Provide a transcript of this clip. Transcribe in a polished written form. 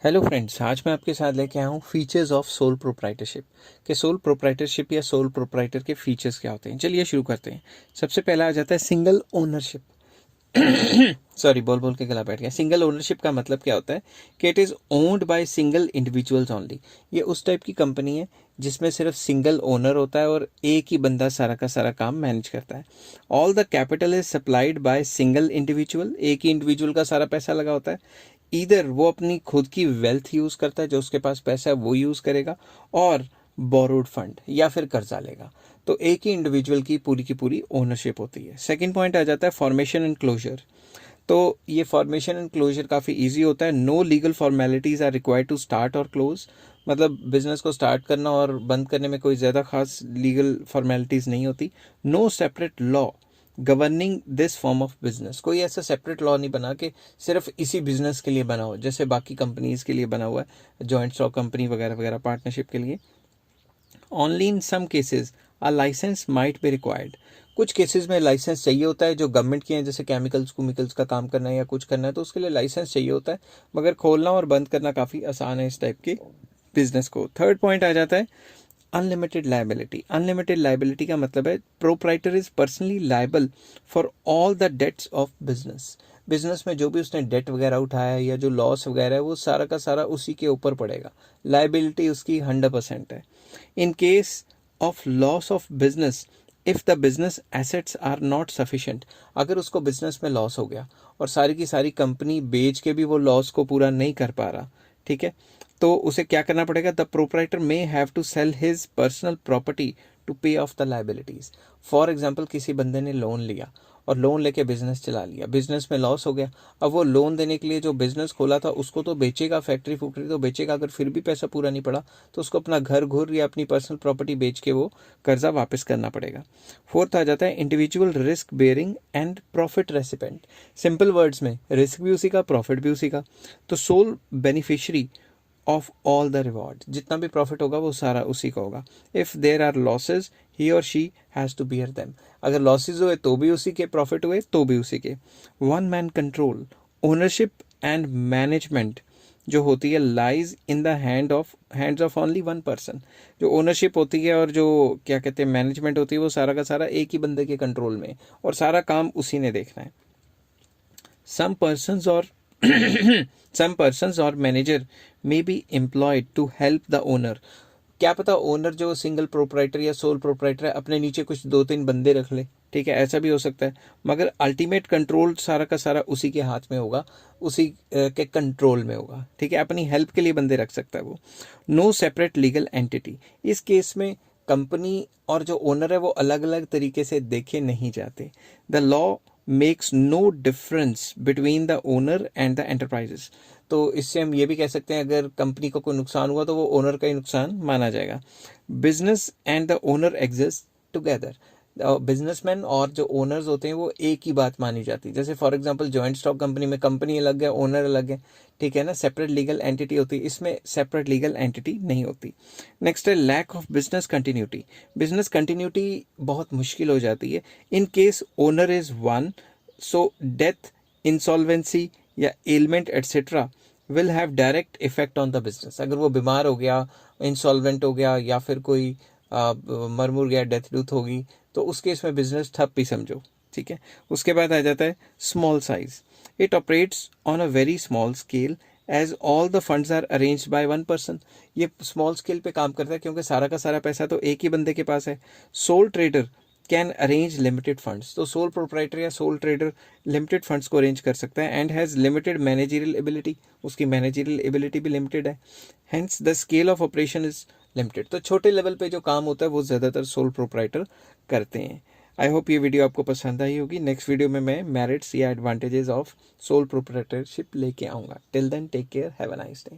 Hello friends, आज मैं आपके साथ लेके आया हूँ फीचर्स ऑफ सोल प्रोप्राइटरशिप कि सोल प्रोप्राइटरशिप या सोल प्रोप्राइटर के फीचर्स क्या होते हैं। चलिए शुरू करते हैं। सबसे पहला आ जाता है सिंगल ओनरशिप। सॉरी, बोल बोल के गला बैठ गया। सिंगल ओनरशिप का मतलब क्या होता है कि it is owned by single individuals only. ये उस टाइप की कंपनी है जिसमें सिर्फ सिंगल ओनर होता है और एक ही बंदा सारा का सारा काम मैनेज करता है। All the capital is supplied by single individual. एक ही इंडिविजुअल का सारा पैसा लगा होता है। इधर वो अपनी खुद की वेल्थ यूज़ करता है, जो उसके पास पैसा है वो यूज़ करेगा, और बोरोड फंड या फिर कर्जा लेगा। तो एक ही इंडिविजुअल की पूरी ओनरशिप होती है। सेकंड पॉइंट आ जाता है फॉर्मेशन एंड क्लोजर। तो ये फॉर्मेशन एंड क्लोजर काफ़ी इजी होता है। No legal formalities are required to start और क्लोज। मतलब बिजनेस को स्टार्ट करना और बंद करने में कोई ज़्यादा खास लीगल फॉर्मेलिटीज़ नहीं होती। No separate law governing this form of business. कोई ऐसा सेपरेट लॉ नहीं बना कि सिर्फ इसी बिजनेस के लिए बना हो, जैसे बाकी कंपनीज के लिए बना हुआ है, जॉइंट स्टॉक कंपनी वगैरह वगैरह, पार्टनरशिप के लिए। Only in some cases a licence might be required. कुछ केसेस में लाइसेंस चाहिए होता है जो गवर्नमेंट के हैं, जैसे केमिकल्स कुमिकल्स का काम करना है या कुछ करना है, तो उसके लिए लाइसेंस चाहिए होता है। मगर खोलना और बंद करना काफ़ी आसान है इस टाइप के बिजनेस को। थर्ड पॉइंट आ जाता है अनलिमिटेड लाइबिलिटी। अनलिमिटेड लाइबिलिटी का मतलब है proprietor is personally liable for all the debts of business. Business में जो भी उसने डेट वगैरह उठाया है या जो लॉस वगैरह है वो सारा का सारा उसी के ऊपर पड़ेगा। लाइबिलिटी उसकी 100% है। In case of loss of business, if the business assets are not sufficient, अगर उसको बिजनेस में लॉस हो गया और सारी की सारी कंपनी बेच के भी वो लॉस को पूरा नहीं कर पा रहा, ठीक है, तो उसे क्या करना पड़ेगा? The proprietor may have to sell his personal property to pay off the liabilities. For example, किसी बंदे ने लोन लिया और लोन लेके बिजनेस चला लिया, बिजनेस में लॉस हो गया। अब वो लोन देने के लिए जो बिजनेस खोला था उसको तो बेचेगा, फैक्ट्री फुक्ट्री तो बेचेगा। अगर फिर भी पैसा पूरा नहीं पड़ा तो उसको अपना घर घुर या अपनी पर्सनल प्रॉपर्टी बेच के वो कर्जा वापस करना पड़ेगा। फोर्थ आ जाता है individual risk bearing and profit recipient. Simple words में रिस्क भी उसी का, प्रॉफिट भी उसी का। तो sole beneficiary of all the reward, जितना भी प्रॉफिट होगा वो सारा उसी का होगा। If there are losses he और she has to bear them. अगर लॉसेज हुए तो भी उसी के, प्रॉफिट हुए तो भी उसी के। One man control, ownership and management जो होती है lies in the hands of only one person. जो ओनरशिप होती है और जो क्या कहते हैं मैनेजमेंट होती है, वो सारा का सारा एक ही बंदे के कंट्रोल में, और सारा काम उसी ने देखना है। some persons or some persons or manager may be employed to help the owner। क्या पता ओनर जो सिंगल प्रोपराइटर या सोल प्रोपराइटर है अपने नीचे कुछ 2-3 बंदे रख ले, ठीक है, ऐसा भी हो सकता है। मगर अल्टीमेट कंट्रोल सारा का सारा उसी के हाथ में होगा, उसी के कंट्रोल में होगा, ठीक है। अपनी हेल्प के लिए बंदे रख सकता है वो। No separate legal entity. इस केस में कंपनी और जो ओनर है वो अलग अलग तरीके से देखे नहीं जाते। The law makes no difference between the owner and the enterprises. तो इससे हम ये भी कह सकते हैं अगर कंपनी को कोई नुकसान हुआ तो वो ओनर का ही नुकसान माना जाएगा। Business and the owner exist together. Businessman और जो ओनर्स होते हैं वो एक ही बात मानी जाती है। जैसे for example joint stock company में कंपनी अलग है, ओनर अलग है, ठीक है ना, सेपरेट लीगल एंटिटी होती है। इसमें सेपरेट लीगल एंटिटी नहीं होती। नेक्स्ट है lack of business continuity. Business continuity बहुत मुश्किल हो जाती है in case owner is one. So death, insolvency या element etcetera will have direct effect on the business. अगर वो बीमार हो गया, इंसॉल्वेंट हो गया, या फिर कोई मर मुर गया, डेथ डूथ होगी, तो उस केस में बिजनेस ठप भी समझो, ठीक है। उसके बाद आ जाता है small size. It operates on a very small scale as all the funds are arranged by one person. ये स्मॉल स्केल पे काम करता है क्योंकि सारा का सारा पैसा तो एक ही बंदे के पास है। Soul trader can arrange limited funds. तो सोल प्रोप्राइटर या सोल ट्रेडर लिमिटेड फंड्स को अरेंज कर सकता है and has limited managerial ability. उसकी मैनेजरियल एबिलिटी भी लिमिटेड है। Hence the scale of operation is limited. तो छोटे लेवल पे जो काम होता है वो ज़्यादातर सोल प्रोप्राइटर करते हैं। आई होप ये वीडियो आपको पसंद आई होगी। नेक्स्ट वीडियो में मैं मेरिट्स या एडवांटेजेस ऑफ सोल प्रोप्राइटरशिप लेके आऊँगा। Till then take care, have a nice day.